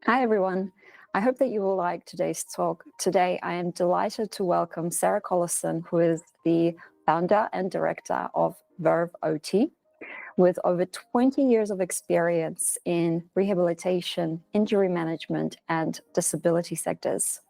Hi, everyone. I hope that you will like today's talk. Today, I am delighted to welcome Sarah Collison, who is the founder and director of Verve OT, with over 20 years of experience in rehabilitation, injury management, and disability sectors.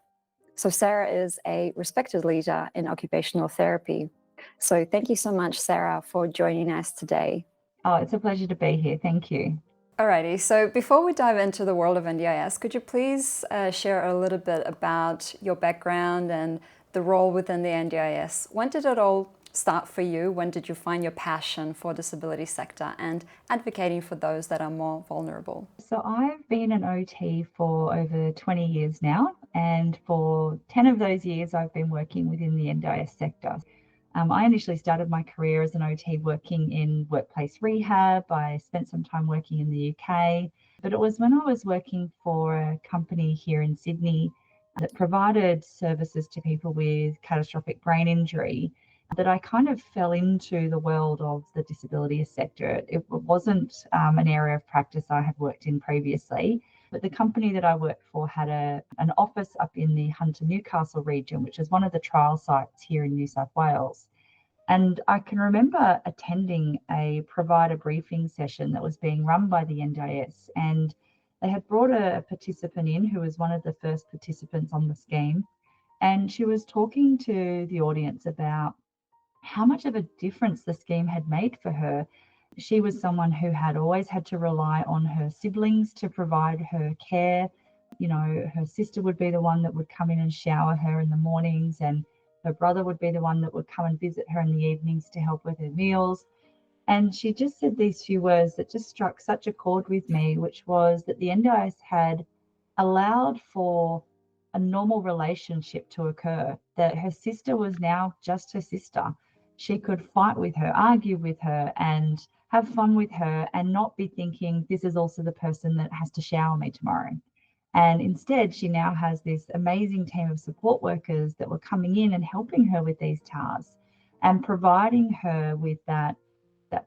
So Sarah is a respected leader in occupational therapy. So thank you so much, Sarah, for joining us today. Oh, it's a pleasure to be here. Thank you. Alrighty, so before we dive into the world of NDIS, could you please share a little bit about your background and the role within the NDIS? When did it all start for you? When did you find your passion for disability sector and advocating for those that are more vulnerable? So I've been an OT for over 20 years now, and for 10 of those years, I've been working within the NDIS sector. I initially started my career as an OT working in workplace rehab. I spent some time working in the UK, but it was when I was working for a company here in Sydney that provided services to people with catastrophic brain injury that I kind of fell into the world of the disability sector. It wasn't an area of practice I had worked in previously, but the company that I worked for had an office up in the Hunter Newcastle region, which is one of the trial sites here in New South Wales. And I can remember attending a provider briefing session that was being run by the NDIS, and they had brought a participant in who was one of the first participants on the scheme. And she was talking to the audience about how much of a difference the scheme had made for her. She was someone who had always had to rely on her siblings to provide her care. You know, her sister would be the one that would come in and shower her in the mornings, and her brother would be the one that would come and visit her in the evenings to help with her meals. And she just said these few words that just struck such a chord with me, which was that the NDIS had allowed for a normal relationship to occur, that her sister was now just her sister. She could fight with her, argue with her, and have fun with her, and not be thinking, this is also the person that has to shower me tomorrow. And instead, she now has this amazing team of support workers that were coming in and helping her with these tasks and providing her with that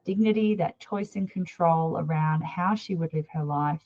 dignity, that choice and control around how she would live her life,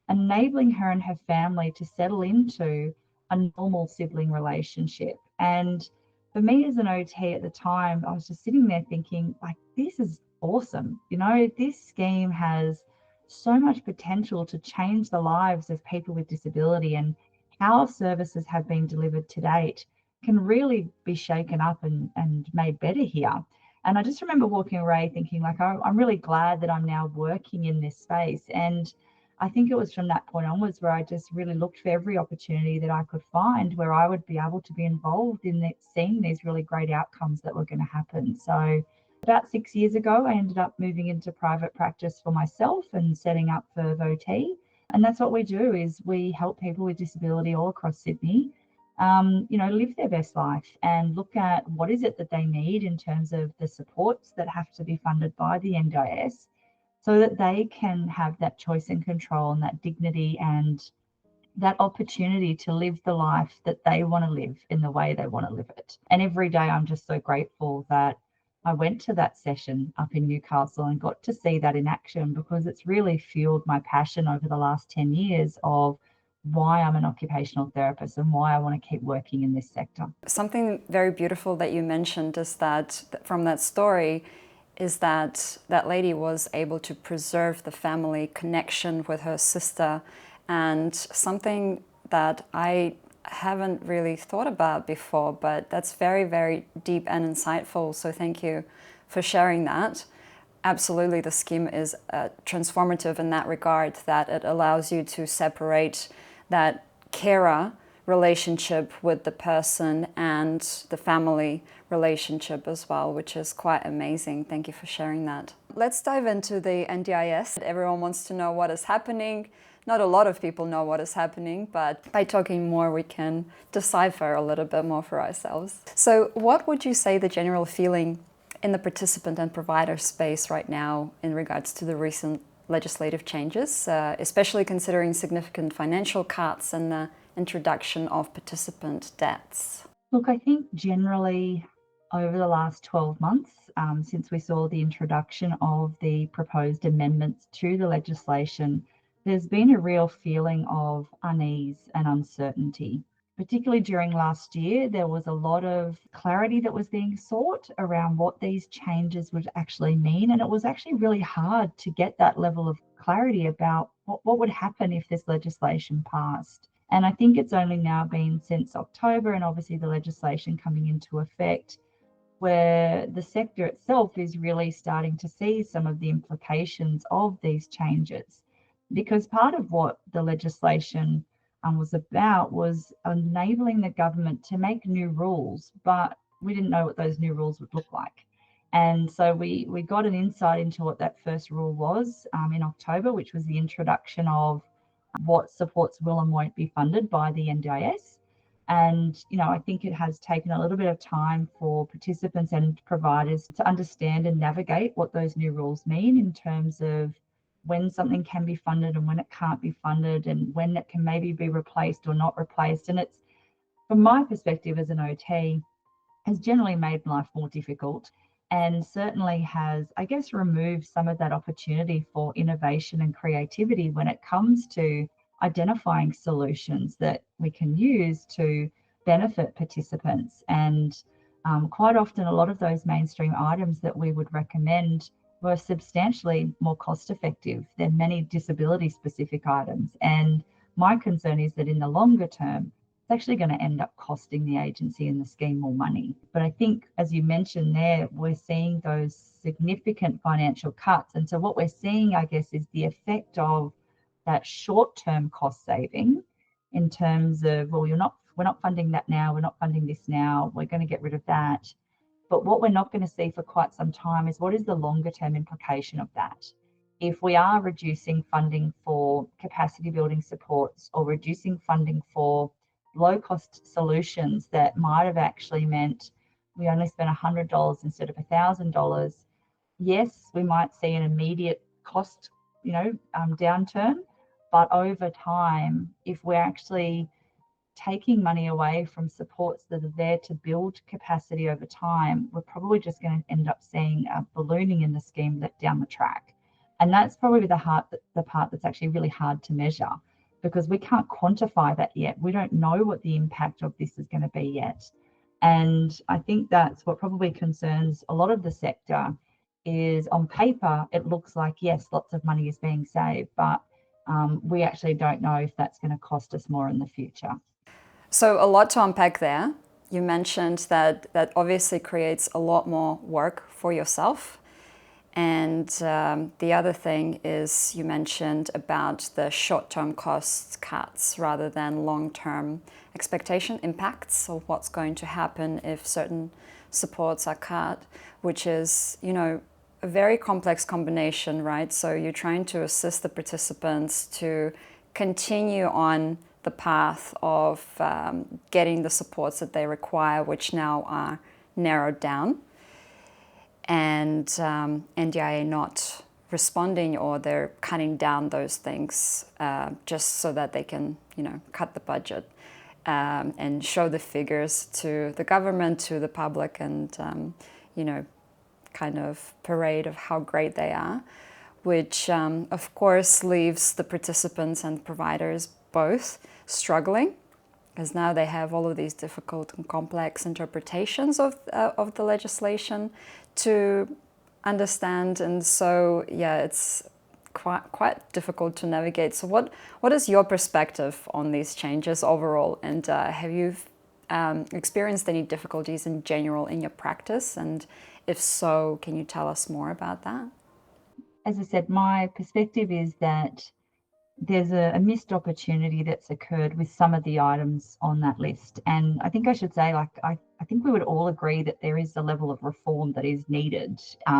enabling her and her family to settle into a normal sibling relationship. And for me as an OT at the time, I was just sitting there thinking, like, this is awesome. You know, this scheme has so much potential to change the lives of people with disability, and how services have been delivered to date can really be shaken up and made better here. And I just remember walking away thinking, like, I'm really glad that I'm now working in this space. And I think it was from that point onwards where I just really looked for every opportunity that I could find where I would be able to be involved in seeing these really great outcomes that were going to happen. So about 6 years ago, I ended up moving into private practice for myself and setting up Verve OT. And that's what we do, is we help people with disability all across Sydney live their best life and look at what is it that they need in terms of the supports that have to be funded by the NDIS, so that they can have that choice and control and that dignity and that opportunity to live the life that they want to live in the way they want to live it. And every day I'm just so grateful that I went to that session up in Newcastle and got to see that in action, because it's really fueled my passion over the last 10 years of why I'm an occupational therapist and why I want to keep working in this sector. Something very beautiful that you mentioned is that from that story is that that lady was able to preserve the family connection with her sister, and something that I haven't really thought about before, but that's very, very deep and insightful. So thank you for sharing that. Absolutely, the scheme is transformative in that regard, that it allows you to separate that carer relationship with the person and the family relationship as well, which is quite amazing. Thank you for sharing that. Let's dive into the NDIS. Everyone wants to know what is happening. Not a lot of people know what is happening, but by talking more, we can decipher a little bit more for ourselves. So what would you say the general feeling in the participant and provider space right now in regards to the recent legislative changes, especially considering significant financial cuts and the introduction of participant debts? Look, I think generally over the last 12 months, since we saw the introduction of the proposed amendments to the legislation there's been a real feeling of unease and uncertainty. Particularly during last year, there was a lot of clarity that was being sought around what these changes would actually mean. And it was actually really hard to get that level of clarity about what would happen if this legislation passed. And I think it's only now been since October, and obviously the legislation coming into effect, where the sector itself is really starting to see some of the implications of these changes. Because part of what the legislation was about was enabling the government to make new rules, but we didn't know what those new rules would look like. And so we got an insight into what that first rule was in October, which was the introduction of what supports will and won't be funded by the NDIS. And, I think it has taken a little bit of time for participants and providers to understand and navigate what those new rules mean in terms of when something can be funded and when it can't be funded, and when it can maybe be replaced or not replaced. And it's, from my perspective as an OT, has generally made life more difficult, and certainly has, I guess, removed some of that opportunity for innovation and creativity when it comes to identifying solutions that we can use to benefit participants. And quite often, a lot of those mainstream items that we would recommend were substantially more cost effective than many disability specific items. And my concern is that in the longer term, it's actually going to end up costing the agency and the scheme more money. But I think, as you mentioned there, we're seeing those significant financial cuts. And so what we're seeing, I guess, is the effect of that short-term cost saving in terms of, well, we're not funding that now, we're not funding this now, we're going to get rid of that. But what we're not going to see for quite some time is what is the longer term implication of that. If we are reducing funding for capacity building supports, or reducing funding for low cost solutions that might have actually meant we only spent $100 instead of $1,000, yes, we might see an immediate cost, downturn. But over time, if we're actually taking money away from supports that are there to build capacity over time, we're probably just going to end up seeing a ballooning in the scheme down the track. And that's probably the part that's actually really hard to measure, because we can't quantify that yet. We don't know what the impact of this is going to be yet. And I think that's what probably concerns a lot of the sector, is on paper, it looks like, yes, lots of money is being saved, but we actually don't know if that's going to cost us more in the future. So a lot to unpack there. You mentioned that obviously creates a lot more work for yourself. And the other thing is, you mentioned about the short-term cost cuts rather than long-term expectation impacts of what's going to happen if certain supports are cut, which is, a very complex combination, right? So you're trying to assist the participants to continue on the path of getting the supports that they require, which now are narrowed down, and NDIA not responding, or they're cutting down those things just so that they can, cut the budget and show the figures to the government, to the public, and, kind of parade of how great they are, which of course leaves the participants and providers both struggling, because now they have all of these difficult and complex interpretations of the legislation to understand. And so, yeah, it's quite difficult to navigate. So what is your perspective on these changes overall? And have you experienced any difficulties in general in your practice? And if so, can you tell us more about that? As I said, my perspective is that there's a missed opportunity that's occurred with some of the items on that list. And I think I should say, I think we would all agree that there is a level of reform that is needed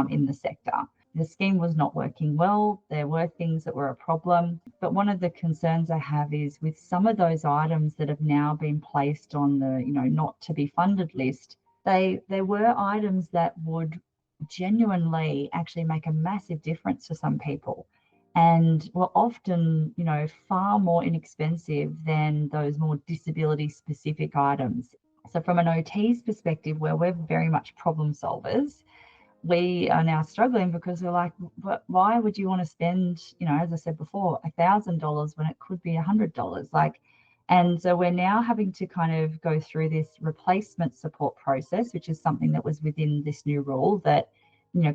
in the sector. The scheme was not working well. There were things that were a problem. But one of the concerns I have is with some of those items that have now been placed on the, not to be funded list, they were items that would genuinely actually make a massive difference to some people, and were often, far more inexpensive than those more disability specific items. So from an OT's perspective, where we're very much problem solvers, we are now struggling because we're like, why would you want to spend, as I said before, $1,000 when it could be $100? And so we're now having to kind of go through this replacement support process, which is something that was within this new rule that,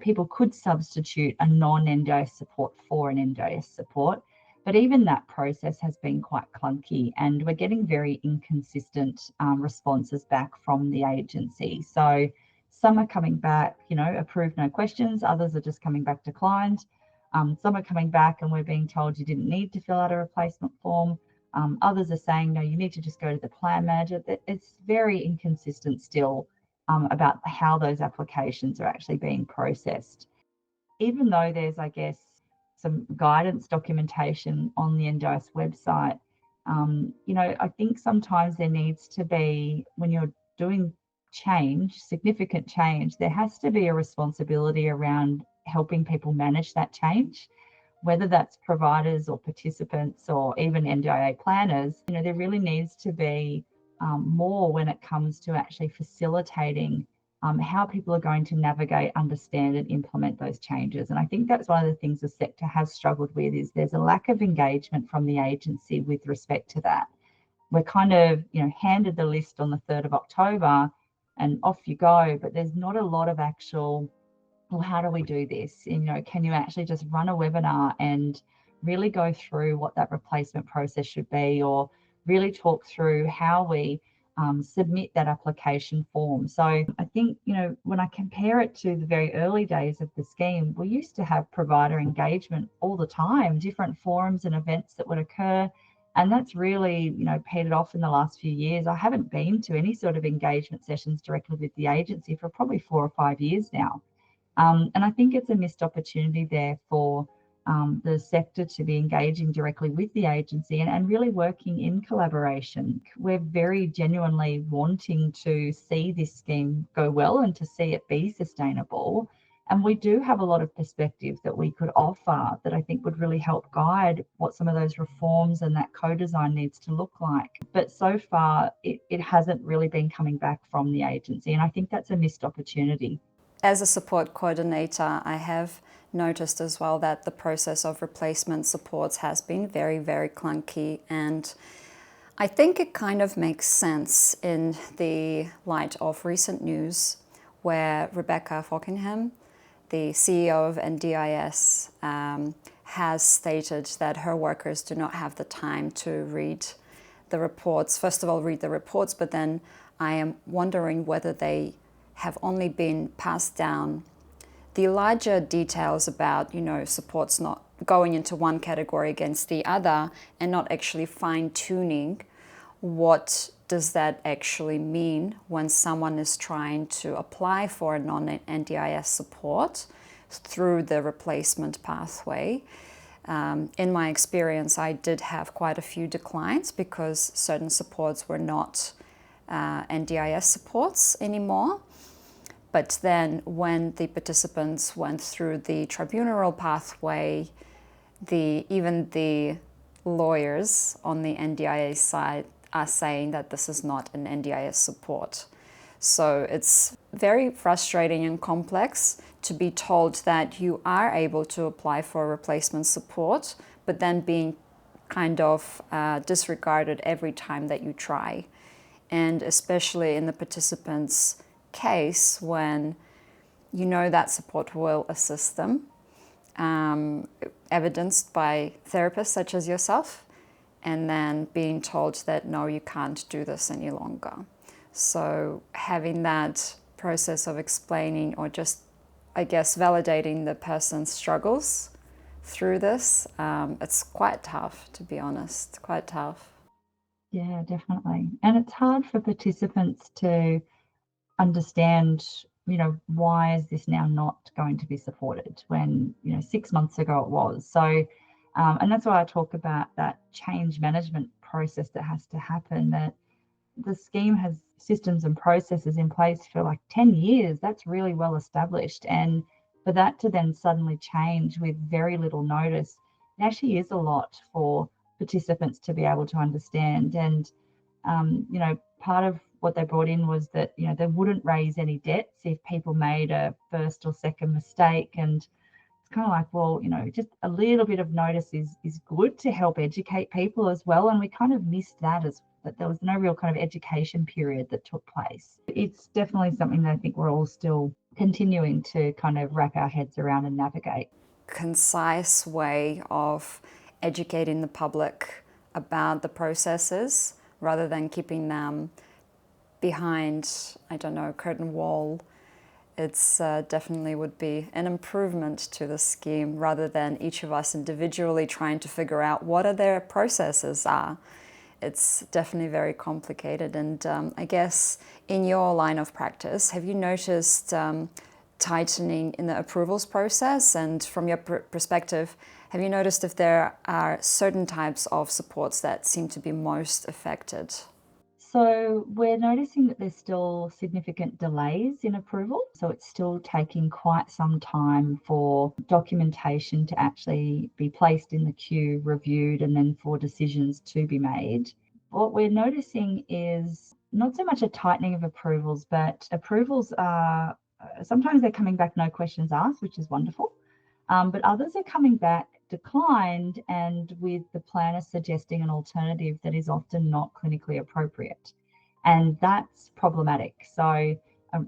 people could substitute a non-NDIS support for an NDIS support. But even that process has been quite clunky, and we're getting very inconsistent responses back from the agency. So some are coming back, approved, no questions. Others are just coming back declined. Some are coming back and we're being told you didn't need to fill out a replacement form. Others are saying, no, you need to just go to the plan manager. It's very inconsistent still about how those applications are actually being processed. Even though there's, I guess, some guidance documentation on the NDIS website, I think sometimes there needs to be, when you're doing change, significant change, there has to be a responsibility around helping people manage that change, whether that's providers or participants or even NDIA planners. There really needs to be more when it comes to actually facilitating how people are going to navigate, understand, and implement those changes. And I think that's one of the things the sector has struggled with, is there's a lack of engagement from the agency with respect to that. We're kind of, handed the list on the 3rd of October and off you go, but there's not a lot of actual, well, how do we do this? Can you actually just run a webinar and really go through what that replacement process should be, or really talk through how we submit that application form? So I think, when I compare it to the very early days of the scheme, we used to have provider engagement all the time, different forums and events that would occur. And that's really, petered off in the last few years. I haven't been to any sort of engagement sessions directly with the agency for probably 4 or 5 years now. And I think it's a missed opportunity there for the sector to be engaging directly with the agency and really working in collaboration. We're very genuinely wanting to see this scheme go well and to see it be sustainable. And we do have a lot of perspective that we could offer that I think would really help guide what some of those reforms and that co-design needs to look like. But so far, it hasn't really been coming back from the agency. And I think that's a missed opportunity. As a support coordinator, I have noticed as well that the process of replacement supports has been very, very clunky, and I think it kind of makes sense in the light of recent news where Rebecca Fockingham, the CEO of NDIS, has stated that her workers do not have the time to read the reports. First of all, read the reports, but then I am wondering whether they have only been passed down. The larger details about, supports not going into one category against the other and not actually fine-tuning what does that actually mean when someone is trying to apply for a non-NDIS support through the replacement pathway. In my experience, I did have quite a few declines because certain supports were not NDIS supports anymore. But then when the participants went through the tribunal pathway, even the lawyers on the NDIS side are saying that this is not an NDIS support. So it's very frustrating and complex to be told that you are able to apply for replacement support, but then being kind of disregarded every time that you try. And especially in the participants' case, when that support will assist them, evidenced by therapists such as yourself, and then being told that no, you can't do this any longer. So having that process of explaining, or just, I guess, validating the person's struggles through this, it's quite tough, to be honest, quite tough. Yeah, definitely. And it's hard for participants to understand, why is this now not going to be supported when, 6 months ago it was. So, and that's why I talk about that change management process that has to happen, that the scheme has systems and processes in place for like 10 years. That's really well established. And for that to then suddenly change with very little notice, it actually is a lot for participants to be able to understand. And, part of what they brought in was that, they wouldn't raise any debts if people made a first or second mistake. And it's kind of like, well, just a little bit of notice is good to help educate people as well. And we kind of missed that there was no real kind of education period that took place. It's definitely something that I think we're all still continuing to kind of wrap our heads around and navigate. Concise way of educating the public about the processes rather than keeping them behind, I don't know, a curtain wall. It's definitely would be an improvement to the scheme rather than each of us individually trying to figure out what their processes are. It's definitely very complicated. And I guess in your line of practice, have you noticed tightening in the approvals process? And from your perspective, have you noticed if there are certain types of supports that seem to be most affected? So we're noticing that there's still significant delays in approval. So it's still taking quite some time for documentation to actually be placed in the queue, reviewed, and then for decisions to be made. What we're noticing is not so much a tightening of approvals, but approvals are sometimes they're coming back no questions asked, which is wonderful. But others are coming back declined and with the planner suggesting an alternative that is often not clinically appropriate. And that's problematic. So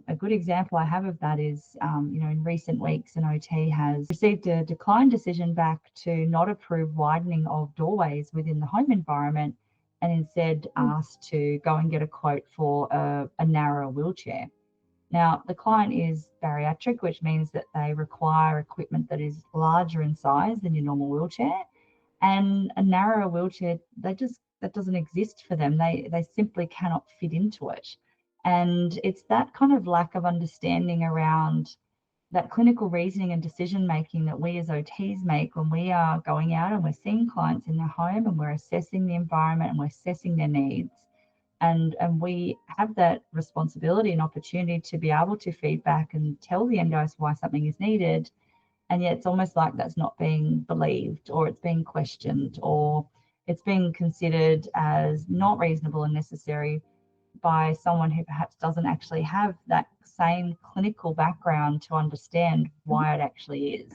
a good example I have of that is, in recent weeks, an OT has received a decline decision back to not approve widening of doorways within the home environment and instead asked to go and get a quote for a narrower wheelchair. Now, the client is bariatric, which means that they require equipment that is larger in size than your normal wheelchair. And a narrower wheelchair, that doesn't exist for them. They simply cannot fit into it. And it's that kind of lack of understanding around that clinical reasoning and decision making that we as OTs make when we are going out and we're seeing clients in their home and we're assessing the environment and we're assessing their needs. And we have that responsibility and opportunity to be able to feedback and tell the NDIS why something is needed. And yet it's almost like that's not being believed, or it's being questioned, or it's being considered as not reasonable and necessary by someone who perhaps doesn't actually have that same clinical background to understand why it actually is.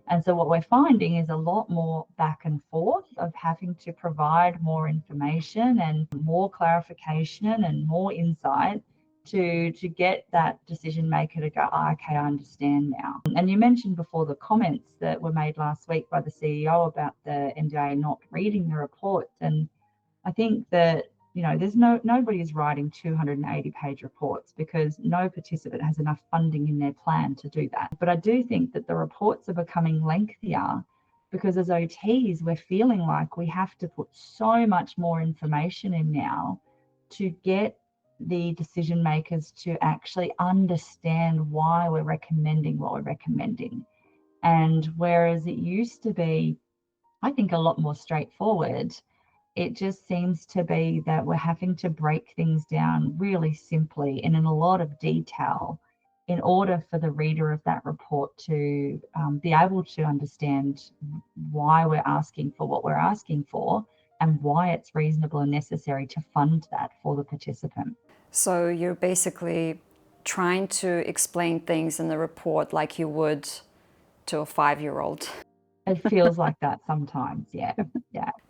And so what we're finding is a lot more back and forth of having to provide more information and more clarification and more insight to get that decision maker to go, okay, I understand now. And you mentioned before the comments that were made last week by the CEO about the NDIA not reading the reports. And I think that there's nobody is writing 280-page reports because no participant has enough funding in their plan to do that. But I do think that the reports are becoming lengthier because as OTs, we're feeling like we have to put so much more information in now to get the decision makers to actually understand why we're recommending what we're recommending. And whereas it used to be, I think, a lot more straightforward, it just seems to be that we're having to break things down really simply and in a lot of detail in order for the reader of that report to be able to understand why we're asking for what we're asking for and why it's reasonable and necessary to fund that for the participant. So you're basically trying to explain things in the report like you would to a 5-year-old. It feels like that sometimes, yeah.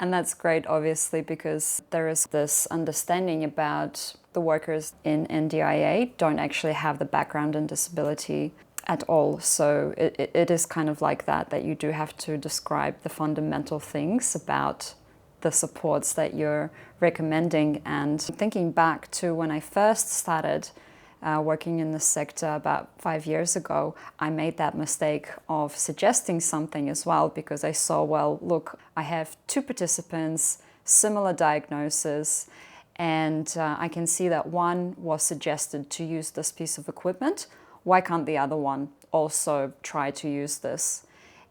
And that's great, obviously, because there is this understanding about the workers in NDIA don't actually have the background in disability at all. So it is kind of like that you do have to describe the fundamental things about the supports that you're recommending. And thinking back to when I first started working in the sector about 5 years ago, I made that mistake of suggesting something as well because I saw, well, look, I have 2 participants, similar diagnosis, and I can see that one was suggested to use this piece of equipment. Why can't the other one also try to use this?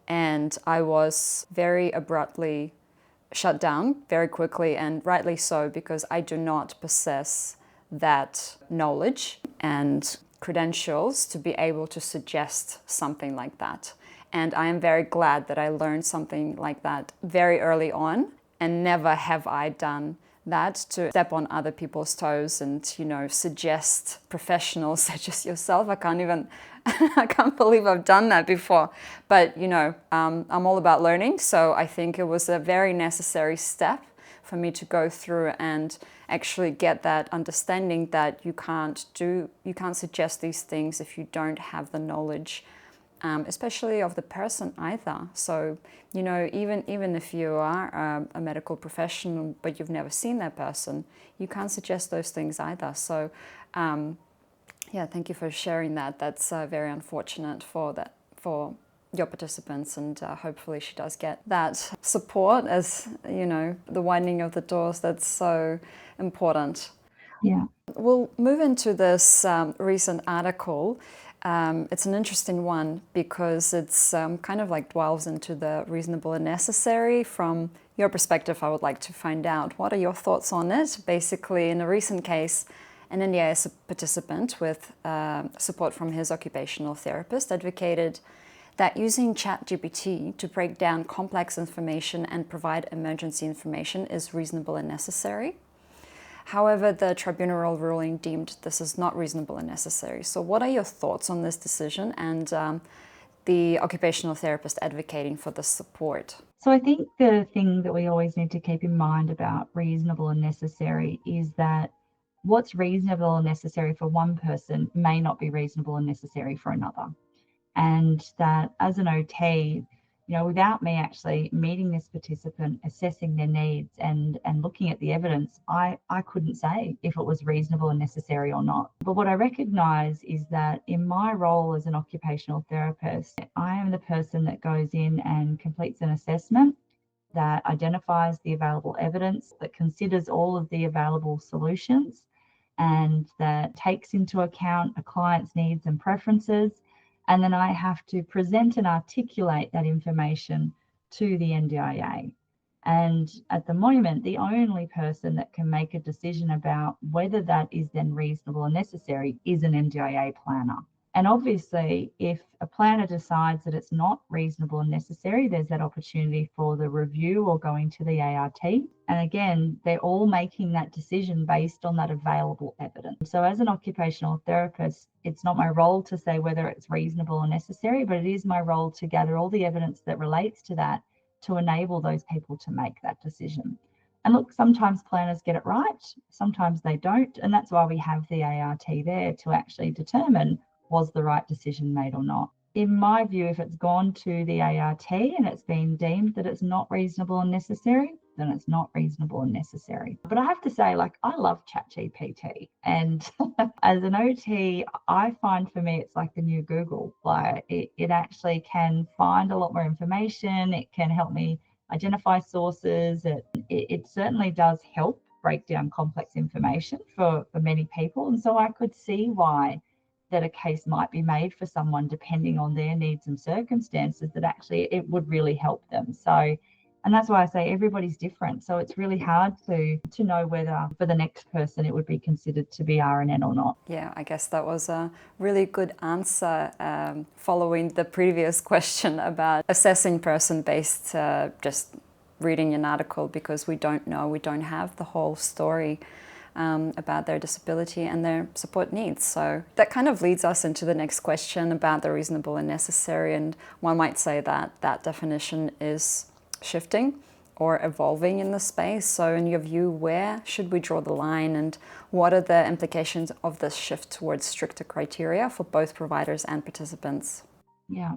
And I was very abruptly shut down very quickly, and rightly so, because I do not possess that knowledge and credentials to be able to suggest something like that. And I am very glad that I learned something like that very early on, and never have I done that to step on other people's toes and, you know, suggest professionals such as yourself. I can't believe I've done that before. But, you know, I'm all about learning. So I think it was a very necessary step for me to go through and actually get that understanding that you can't suggest these things if you don't have the knowledge, especially of the person either. So, you know, even if you are a medical professional but you've never seen that person, you can't suggest those things either. So, yeah, thank you for sharing that. That's very unfortunate for your participants, and hopefully she does get that support, as you know, the widening of the doors. That's so important. Yeah. We'll move into this recent article. It's an interesting one because it's kind of like delves into the reasonable and necessary. From your perspective, I would like to find out, what are your thoughts on it? Basically, in a recent case, an NDIS participant with support from his occupational therapist advocated that using ChatGPT to break down complex information and provide emergency information is reasonable and necessary. However, the tribunal ruling deemed this is not reasonable and necessary. So what are your thoughts on this decision and the occupational therapist advocating for this support? So I think the thing that we always need to keep in mind about reasonable and necessary is that what's reasonable and necessary for one person may not be reasonable and necessary for another. And that as an OT, you know, without me actually meeting this participant, assessing their needs and looking at the evidence, I couldn't say if it was reasonable and necessary or not. But what I recognize is that in my role as an occupational therapist, I am the person that goes in and completes an assessment that identifies the available evidence, that considers all of the available solutions, and that takes into account a client's needs and preferences. And then I have to present and articulate that information to the NDIA. And at the moment, the only person that can make a decision about whether that is then reasonable and necessary is an NDIA planner. And obviously, if a planner decides that it's not reasonable and necessary, there's that opportunity for the review or going to the ART. And again, they're all making that decision based on that available evidence. So as an occupational therapist, it's not my role to say whether it's reasonable or necessary, but it is my role to gather all the evidence that relates to that to enable those people to make that decision. And look, sometimes planners get it right, sometimes they don't. And that's why we have the ART there to actually determine, was the right decision made or not. In my view, if it's gone to the ART and it's been deemed that it's not reasonable and necessary, then it's not reasonable and necessary. But I have to say, like, I love ChatGPT. And as an OT, I find for me, it's like the new Google. Like it actually can find a lot more information. It can help me identify sources. It certainly does help break down complex information for many people. And so I could see why that a case might be made for someone depending on their needs and circumstances, that actually it would really help them. So, and that's why I say everybody's different. So it's really hard to know whether for the next person it would be considered to be RNN or not. Yeah, I guess that was a really good answer following the previous question about assessing person based just reading an article, because we don't know, we don't have the whole story about their disability and their support needs. So that kind of leads us into the next question about the reasonable and necessary. And one might say that that definition is shifting or evolving in the space. So in your view, where should we draw the line, and what are the implications of this shift towards stricter criteria for both providers and participants? Yeah.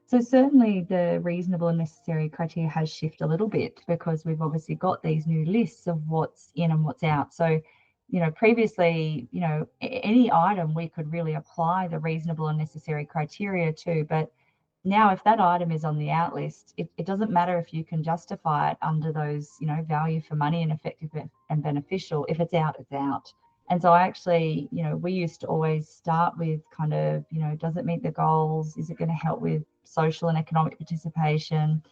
So certainly the reasonable and necessary criteria has shifted a little bit, because we've obviously got these new lists of what's in and what's out. So, you know, previously, you know, any item we could really apply the reasonable and necessary criteria to, but now if that item is on the out list, it doesn't matter if you can justify it under those, you know, value for money and effective and beneficial. If it's out, it's out. And so I actually, you know, we used to always start with kind of, you know, does it meet the goals? Is it going to help with social and economic participation?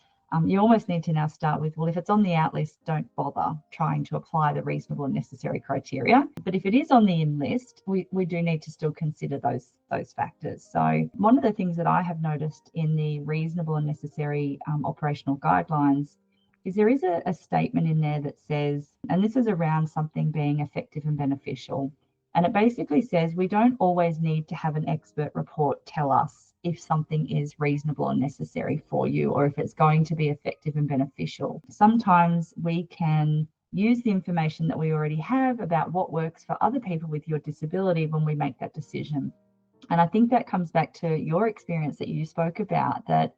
You almost need to now start with, well, if it's on the out list, don't bother trying to apply the reasonable and necessary criteria. But if it is on the in list, we do need to still consider those factors. So one of the things that I have noticed in the reasonable and necessary operational guidelines is there is a statement in there that says, and this is around something being effective and beneficial. And it basically says we don't always need to have an expert report tell us if something is reasonable and necessary for you, or if it's going to be effective and beneficial. Sometimes we can use the information that we already have about what works for other people with your disability when we make that decision. And I think that comes back to your experience that you spoke about, that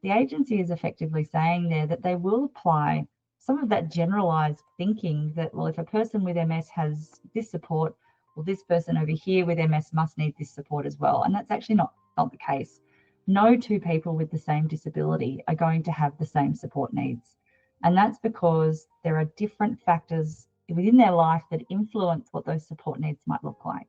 the agency is effectively saying there that they will apply some of that generalized thinking that, well, if a person with MS has this support, well, this person over here with MS must need this support as well. And that's actually not the case. No two people with the same disability are going to have the same support needs. And that's because there are different factors within their life that influence what those support needs might look like.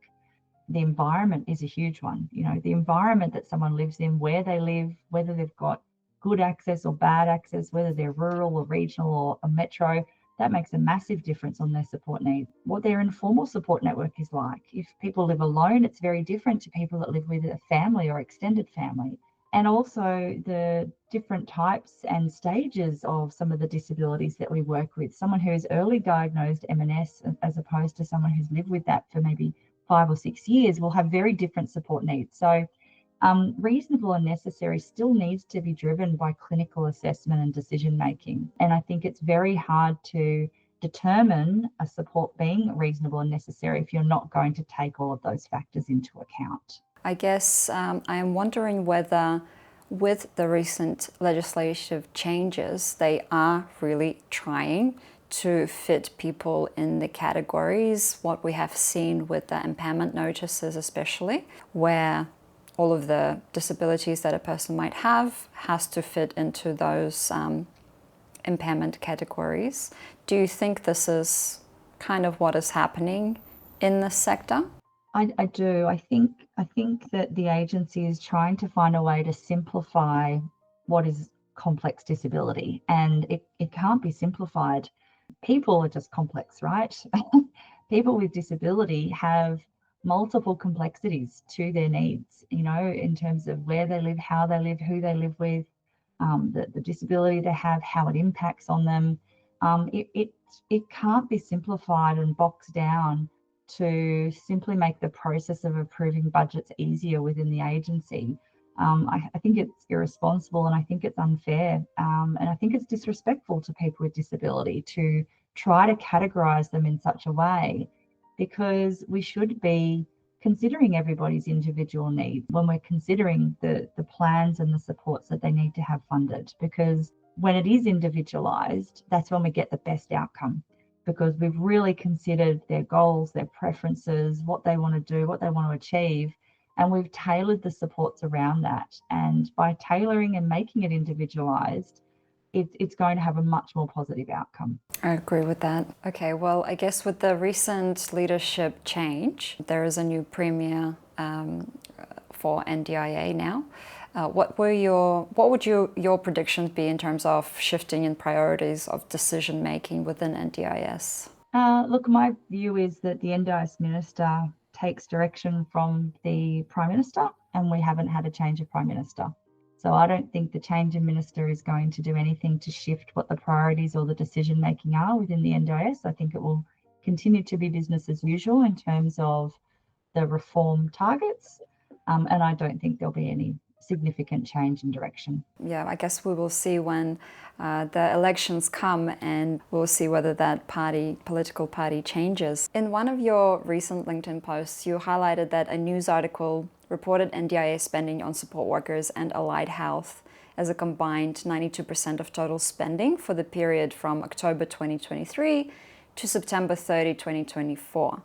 The environment is a huge one. You know, the environment that someone lives in, where they live, whether they've got good access or bad access, whether they're rural or regional or a metro, that makes a massive difference on their support needs. What their informal support network is like. If people live alone, it's very different to people that live with a family or extended family. And also the different types and stages of some of the disabilities that we work with. Someone who is early diagnosed M&S as opposed to someone who's lived with that for maybe 5 or 6 years will have very different support needs. So reasonable and necessary still needs to be driven by clinical assessment and decision making. And I think it's very hard to determine a support being reasonable and necessary if you're not going to take all of those factors into account. I guess I am wondering whether with the recent legislative changes, they are really trying to fit people in the categories, what we have seen with the impairment notices especially, where all of the disabilities that a person might have has to fit into those impairment categories. Do you think this is kind of what is happening in this sector? I do. I think that the agency is trying to find a way to simplify what is complex disability, and it can't be simplified. People are just complex, right? People with disability have multiple complexities to their needs, you know, in terms of where they live, how they live, who they live with, the disability they have, how it impacts on them. It can't be simplified and boxed down to simply make the process of approving budgets easier within the agency. I think it's irresponsible, and I think it's unfair, and I think it's disrespectful to people with disability to try to categorise them in such a way, because we should be considering everybody's individual needs when we're considering the plans and the supports that they need to have funded. Because when it is individualised, that's when we get the best outcome, because we've really considered their goals, their preferences, what they want to do, what they want to achieve, and we've tailored the supports around that. And by tailoring and making it individualised, it's going to have a much more positive outcome. I agree with that. Okay, well, I guess with the recent leadership change, there is a new premier for NDIA now. What would your predictions be in terms of shifting in priorities of decision making within NDIS? Look, my view is that the NDIS minister takes direction from the Prime Minister, and we haven't had a change of Prime Minister. So I don't think the change in minister is going to do anything to shift what the priorities or the decision making are within the NDIS. I think it will continue to be business as usual in terms of the reform targets, and I don't think there'll be any significant change in direction. Yeah, I guess we will see when the elections come, and we'll see whether that political party changes. In one of your recent LinkedIn posts, you highlighted that a news article reported NDIA spending on support workers and allied health as a combined 92% of total spending for the period from October 2023 to September 30, 2024.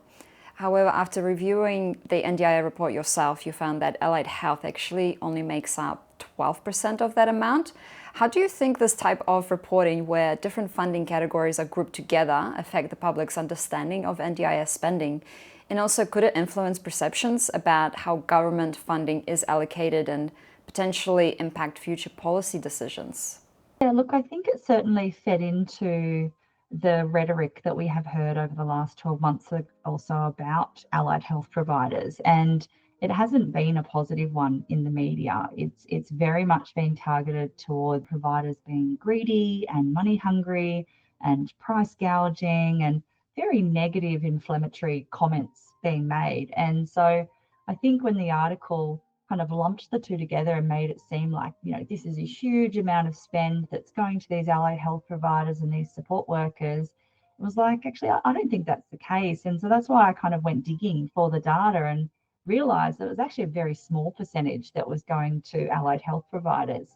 However, after reviewing the NDIA report yourself, you found that allied health actually only makes up 12% of that amount. How do you think this type of reporting, where different funding categories are grouped together, affect the public's understanding of NDIS spending? And also, could it influence perceptions about how government funding is allocated and potentially impact future policy decisions? Yeah, look, I think it certainly fed into the rhetoric that we have heard over the last 12 months also about allied health providers. And it hasn't been a positive one in the media. It's very much been targeted toward providers being greedy and money hungry and price gouging and very negative inflammatory comments being made. And so I think when the article kind of lumped the two together and made it seem like, this is a huge amount of spend that's going to these allied health providers and these support workers, it was like, actually, I don't think that's the case. And so that's why I kind of went digging for the data and realized that it was actually a very small percentage that was going to allied health providers.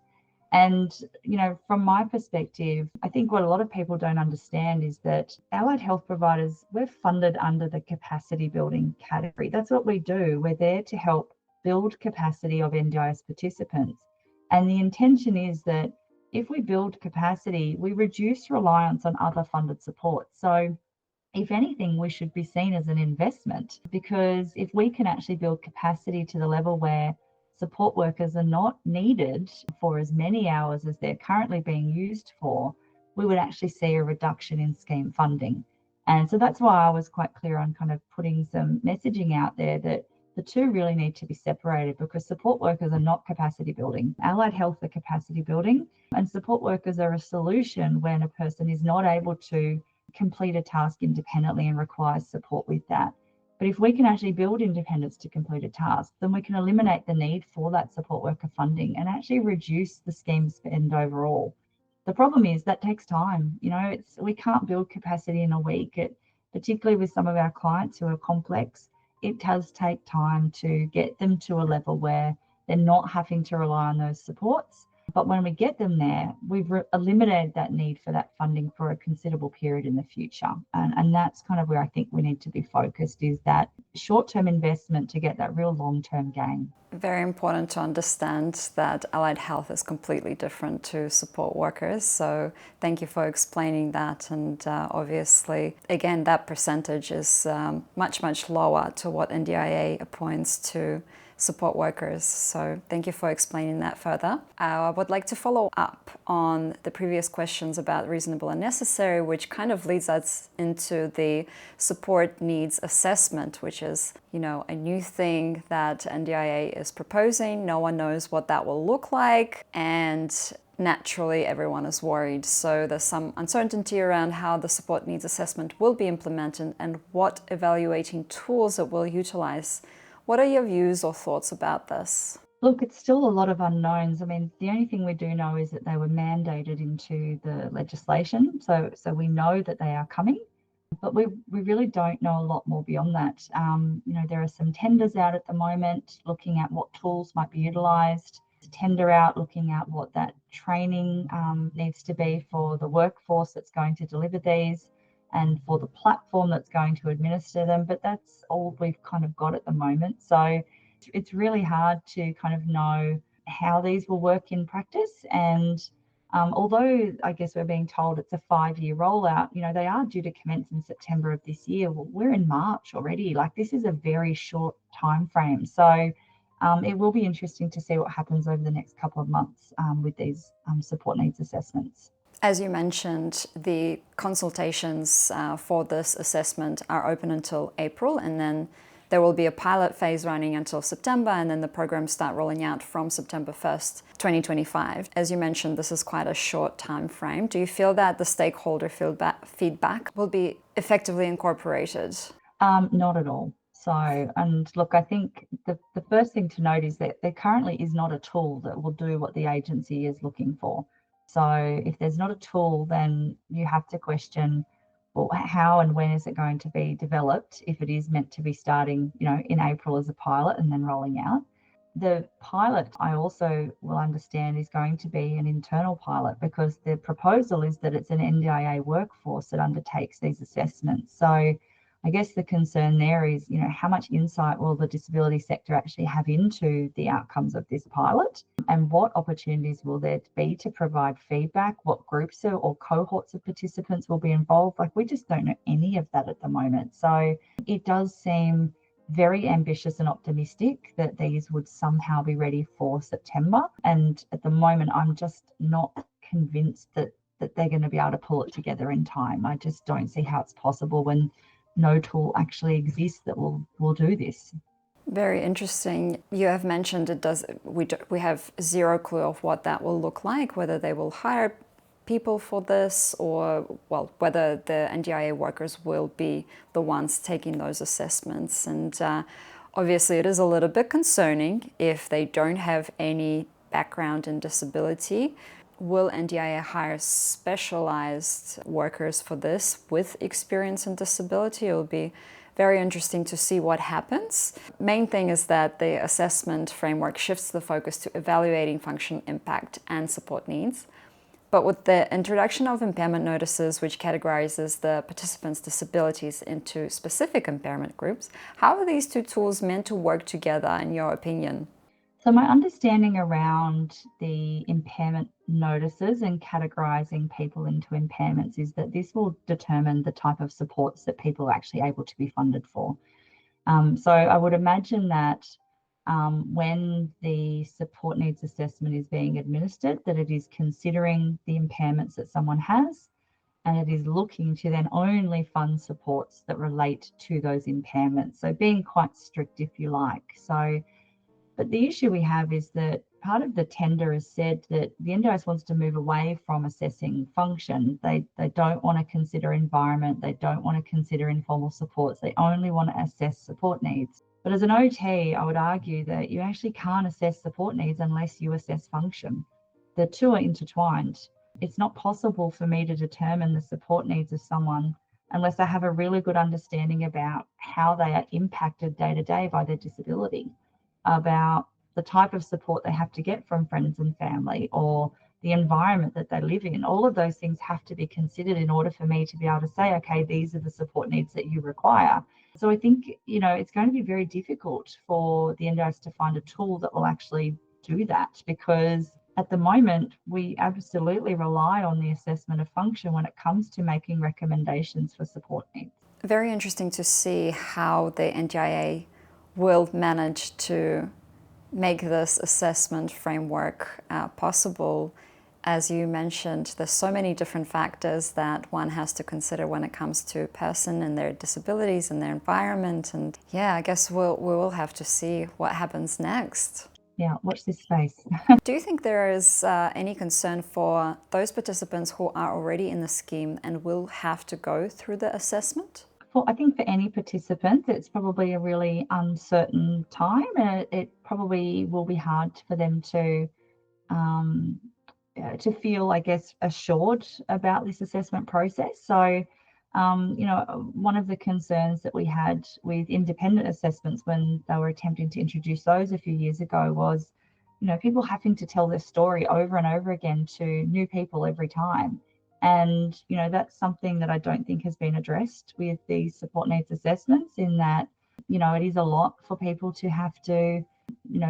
And, from my perspective, I think what a lot of people don't understand is that allied health providers, we're funded under the capacity building category. That's what we do. We're there to help build capacity of NDIS participants. And the intention is that if we build capacity, we reduce reliance on other funded support. So if anything, we should be seen as an investment, because if we can actually build capacity to the level where support workers are not needed for as many hours as they're currently being used for, we would actually see a reduction in scheme funding. And so that's why I was quite clear on kind of putting some messaging out there that the two really need to be separated, because support workers are not capacity building. Allied health are capacity building, and support workers are a solution when a person is not able to complete a task independently and requires support with that. But if we can actually build independence to complete a task, then we can eliminate the need for that support worker funding and actually reduce the scheme spend overall. The problem is that takes time. We can't build capacity in a week. Particularly with some of our clients who are complex, it does take time to get them to a level where they're not having to rely on those supports. But when we get them there, we've eliminated that need for that funding for a considerable period in the future. And that's kind of where I think we need to be focused, is that short-term investment to get that real long-term gain. Very important to understand that allied health is completely different to support workers. So thank you for explaining that. And obviously, again, that percentage is much, much lower to what NDIA appoints to support workers. So thank you for explaining that further. I would like to follow up on the previous questions about reasonable and necessary, which kind of leads us into the support needs assessment, which is, a new thing that NDIA is proposing. No one knows what that will look like, and naturally everyone is worried. So there's some uncertainty around how the support needs assessment will be implemented and what evaluating tools it will utilize. What are your views or thoughts about this? Look, it's still a lot of unknowns. I mean, the only thing we do know is that they were mandated into the legislation. So we know that they are coming, but we really don't know a lot more beyond that. There are some tenders out at the moment looking at what tools might be utilised. Tender out looking at what that training needs to be for the workforce that's going to deliver these, and for the platform that's going to administer them. But that's all we've kind of got at the moment. So it's really hard to kind of know how these will work in practice. And although I guess we're being told it's a 5-year rollout, they are due to commence in September of this year. Well, we're in March already. Like, this is a very short time frame. So it will be interesting to see what happens over the next couple of months with these support needs assessments. As you mentioned, the consultations for this assessment are open until April, and then there will be a pilot phase running until September, and then the programs start rolling out from September 1st, 2025. As you mentioned, this is quite a short time frame. Do you feel that the stakeholder feedback will be effectively incorporated? Not at all. So, and look, I think the first thing to note is that there currently is not a tool that will do what the agency is looking for. So if there's not a tool, then you have to question, well, how and when is it going to be developed if it is meant to be starting, in April as a pilot and then rolling out. The pilot, I also will understand, is going to be an internal pilot, because the proposal is that it's an NDIA workforce that undertakes these assessments. So I guess the concern there is, how much insight will the disability sector actually have into the outcomes of this pilot, and what opportunities will there be to provide feedback? What groups or cohorts of participants will be involved? Like, we just don't know any of that at the moment. So it does seem very ambitious and optimistic that these would somehow be ready for September. And at the moment, I'm just not convinced that they're going to be able to pull it together in time. I just don't see how it's possible when no tool actually exists that will do this. Very interesting. You have mentioned we have zero clue of what that will look like, whether they will hire people for this or, well, whether the NDIA workers will be the ones taking those assessments. And obviously it is a little bit concerning if they don't have any background in disability. Will NDIA hire specialized workers for this with experience in disability? It will be very interesting to see what happens. Main thing is that the assessment framework shifts the focus to evaluating function impact and support needs. But with the introduction of impairment notices, which categorizes the participants' disabilities into specific impairment groups, how are these two tools meant to work together, in your opinion? So my understanding around the impairment notices and categorizing people into impairments is that this will determine the type of supports that people are actually able to be funded for. So I would imagine that when the support needs assessment is being administered, that it is considering the impairments that someone has, and it is looking to then only fund supports that relate to those impairments. So being quite strict, if you like. But the issue we have is that part of the tender has said that the NDIS wants to move away from assessing function. They don't want to consider environment. They don't want to consider informal supports. They only want to assess support needs. But as an OT, I would argue that you actually can't assess support needs unless you assess function. The two are intertwined. It's not possible for me to determine the support needs of someone unless I have a really good understanding about how they are impacted day to day by their disability, about the type of support they have to get from friends and family, or the environment that they live in. All of those things have to be considered in order for me to be able to say, okay, these are the support needs that you require. So I think, it's going to be very difficult for the NDIS to find a tool that will actually do that, because at the moment, we absolutely rely on the assessment of function when it comes to making recommendations for support needs. Very interesting to see how the NDIA will manage to make this assessment framework possible. As you mentioned, there's so many different factors that one has to consider when it comes to a person and their disabilities and their environment. And yeah, I guess we will have to see what happens next. Yeah, watch this space. Do you think there is any concern for those participants who are already in the scheme and will have to go through the assessment? I think for any participant, it's probably a really uncertain time, and it probably will be hard for them to feel, I guess, assured about this assessment process. So, one of the concerns that we had with independent assessments when they were attempting to introduce those a few years ago was, people having to tell their story over and over again to new people every time. And, that's something that I don't think has been addressed with these support needs assessments, in that, it is a lot for people to have to,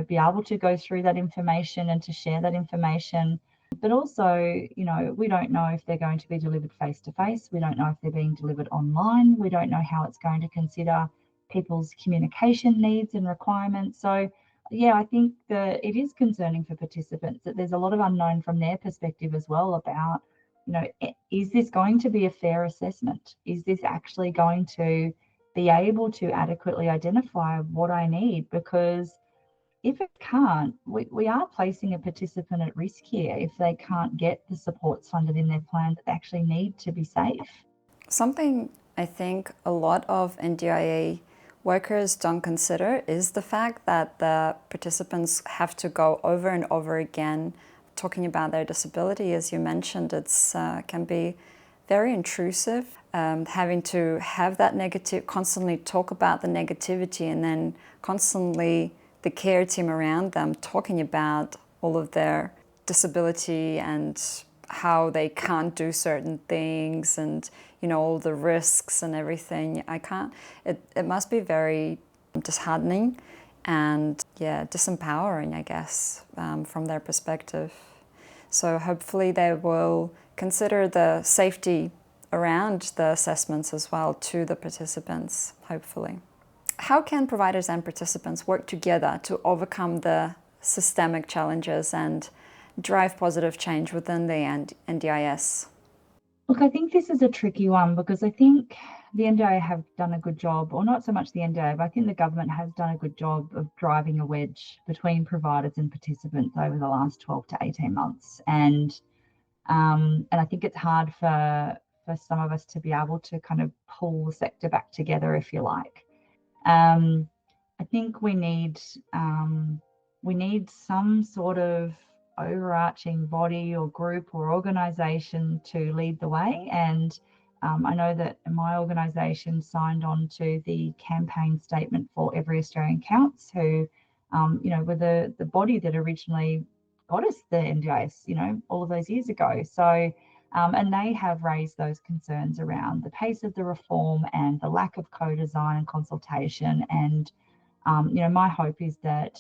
be able to go through that information and to share that information. But also, we don't know if they're going to be delivered face to face. We don't know if they're being delivered online. We don't know how it's going to consider people's communication needs and requirements. So, yeah, I think that it is concerning for participants that there's a lot of unknown from their perspective as well about, is this going to be a fair assessment? Is this actually going to be able to adequately identify what I need? Because if it can't, we are placing a participant at risk here if they can't get the supports funded in their plan that they actually need to be safe. Something I think a lot of NDIA workers don't consider is the fact that the participants have to go over and over again talking about their disability. As you mentioned, it's can be very intrusive, having to have that negative, constantly talk about the negativity, and then constantly the care team around them talking about all of their disability and how they can't do certain things, and all the risks and everything. It must be very disheartening and disempowering, I guess, from their perspective. So hopefully they will consider the safety around the assessments as well to the participants, hopefully. How can providers and participants work together to overcome the systemic challenges and drive positive change within the NDIS? Look, I think this is a tricky one, because I think the NDIA have done a good job, or not so much the NDIA, but I think the government has done a good job of driving a wedge between providers and participants over the last 12 to 18 months. And I think it's hard for some of us to be able to kind of pull the sector back together, if you like. I think we need some sort of overarching body or group or organisation to lead the way. And I know that my organisation signed on to the campaign statement for Every Australian Counts, who, were the body that originally got us the NDIS, all of those years ago. So, and they have raised those concerns around the pace of the reform and the lack of co-design and consultation. And my hope is that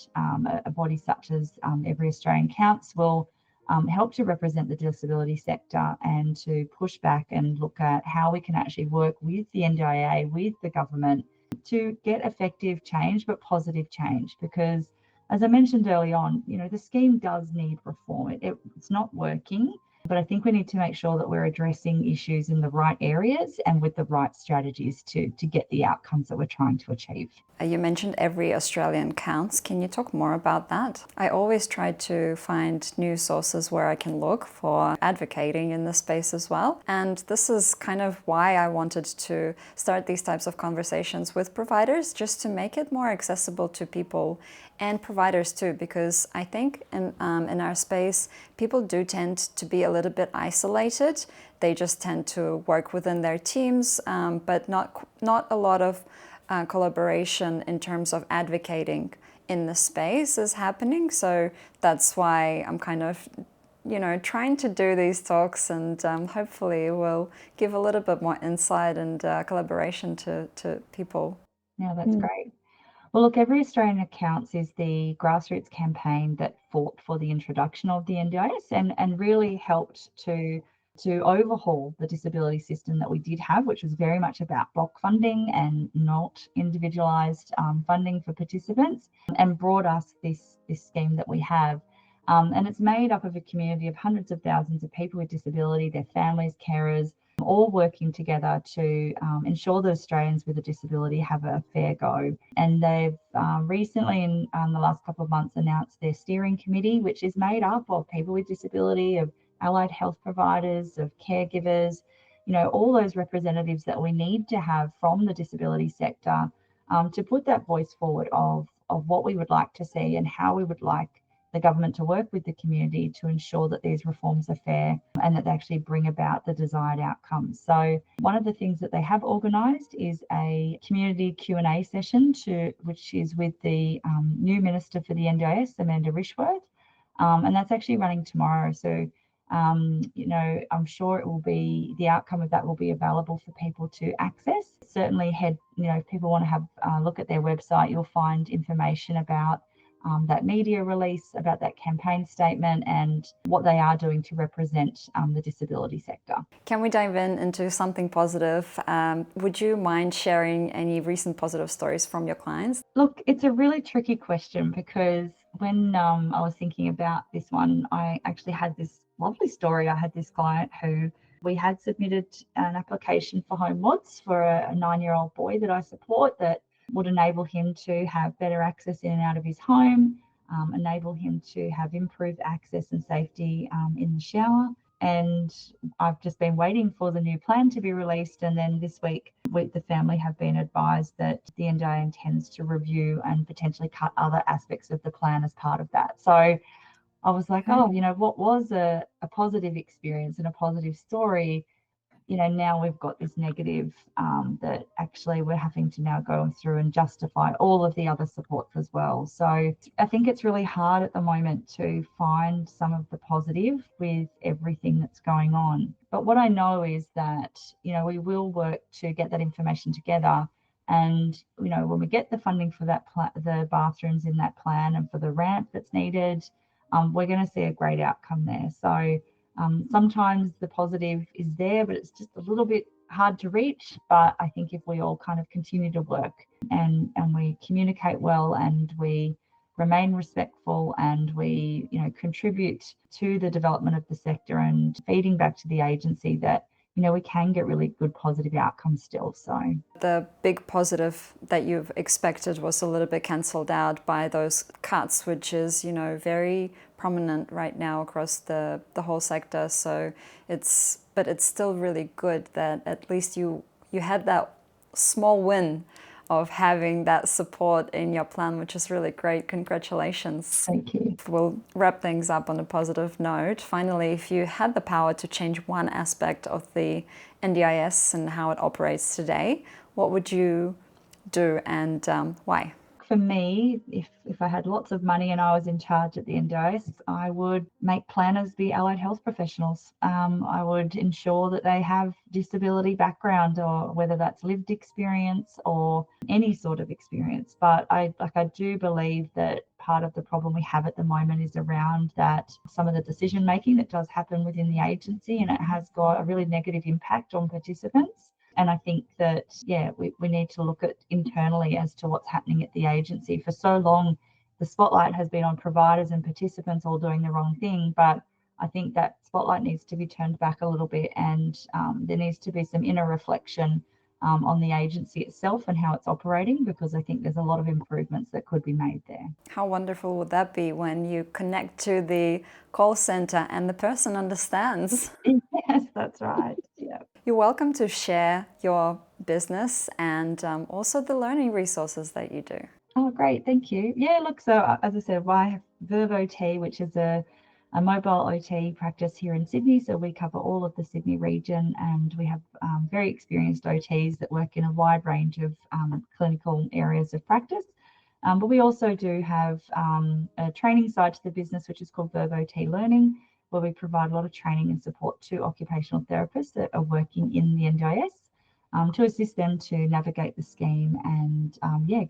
a body such as Every Australian Counts will help to represent the disability sector and to push back and look at how we can actually work with the NDIA, with the government, to get effective change, but positive change. Because as I mentioned early on, the scheme does need reform. It's not working. But I think we need to make sure that we're addressing issues in the right areas and with the right strategies to get the outcomes that we're trying to achieve. You mentioned Every Australian Counts. Can you talk more about that? I always try to find new sources where I can look for advocating in this space as well. And this is kind of why I wanted to start these types of conversations with providers, just to make it more accessible to people and providers too, because I think in our space, people do tend to be a little bit isolated. They just tend to work within their teams, but not a lot of collaboration in terms of advocating in the space is happening. So that's why I'm kind of, trying to do these talks, and hopefully will give a little bit more insight and collaboration to people. Yeah, that's great. Well, look, Every Australian Counts is the grassroots campaign that fought for the introduction of the NDIS and really helped to overhaul the disability system that we did have, which was very much about block funding and not individualised funding for participants, and brought us this scheme that we have. And it's made up of a community of hundreds of thousands of people with disability, their families, carers, all working together to ensure that Australians with a disability have a fair go. And they've recently, in the last couple of months, announced their steering committee, which is made up of people with disability, of allied health providers, of caregivers, all those representatives that we need to have from the disability sector to put that voice forward of what we would like to see and how we would like the government to work with the community to ensure that these reforms are fair and that they actually bring about the desired outcomes. So one of the things that they have organised is a community Q&A session which is with the new Minister for the NDIS, Amanda Rishworth, and that's actually running tomorrow. So I'm sure it will be, the outcome of that will be available for people to access. Certainly if people want to have a look at their website, you'll find information about that media release, about that campaign statement, and what they are doing to represent the disability sector. Can we dive into something positive? Would you mind sharing any recent positive stories from your clients? Look, it's a really tricky question, because when I was thinking about this one, I actually had this lovely story. I had this client who we had submitted an application for home mods for a 9-year-old boy that I support, that would enable him to have better access in and out of his home, enable him to have improved access and safety in the shower. And I've just been waiting for the new plan to be released. And then this week, the family have been advised that the NDIA intends to review and potentially cut other aspects of the plan as part of that. So I was like, what was a positive experience and a positive story, now we've got this negative that actually we're having to now go through and justify all of the other supports as well. So I think it's really hard at the moment to find some of the positive with everything that's going on. But what I know is that, we will work to get that information together. And, when we get the funding for that, the bathrooms in that plan and for the ramp that's needed, we're going to see a great outcome there. So sometimes the positive is there, but it's just a little bit hard to reach. But I think if we all kind of continue to work and we communicate well and we remain respectful and we, contribute to the development of the sector and feeding back to the agency that, we can get really good positive outcomes still. So the big positive that you've expected was a little bit cancelled out by those cuts, which is, very prominent right now across the whole sector. So it's still really good that at least you had that small win of having that support in your plan, which is really great. Congratulations. thank you. We'll wrap things up on a positive note. Finally, if you had the power to change one aspect of the NDIS and how it operates today, what would you do and why? For me, if I had lots of money and I was in charge at the NDIS, I would make planners be allied health professionals. I would ensure that they have disability background, or whether that's lived experience or any sort of experience. But I do believe that part of the problem we have at the moment is around that some of the decision making that does happen within the agency, and it has got a really negative impact on participants. And I think that, we need to look at internally as to what's happening at the agency. For so long, the spotlight has been on providers and participants all doing the wrong thing. But I think that spotlight needs to be turned back a little bit, and there needs to be some inner reflection on the agency itself and how it's operating, because I think there's a lot of improvements that could be made there. How wonderful would that be when you connect to the call center and the person understands? Yes, that's right. Yeah. You're welcome to share your business and also the learning resources that you do. Oh, great. Thank you. Yeah, look, so as I said, I have Verve OT, which is a mobile OT practice here in Sydney. So we cover all of the Sydney region, and we have very experienced OTs that work in a wide range of clinical areas of practice. But we also do have a training side to the business, which is called Verve OT Learning, where we provide a lot of training and support to occupational therapists that are working in the NDIS to assist them to navigate the scheme and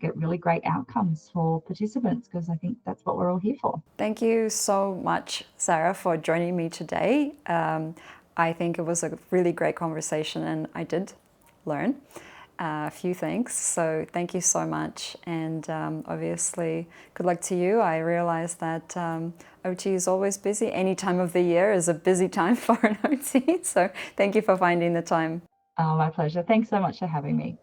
get really great outcomes for participants, because I think that's what we're all here for. Thank you so much, Sarah, for joining me today. I think it was a really great conversation, and I did learn a few things. So thank you so much. And obviously, good luck to you. I realize that OT is always busy. Any time of the year is a busy time for an OT. So thank you for finding the time. Oh, my pleasure. Thanks so much for having me.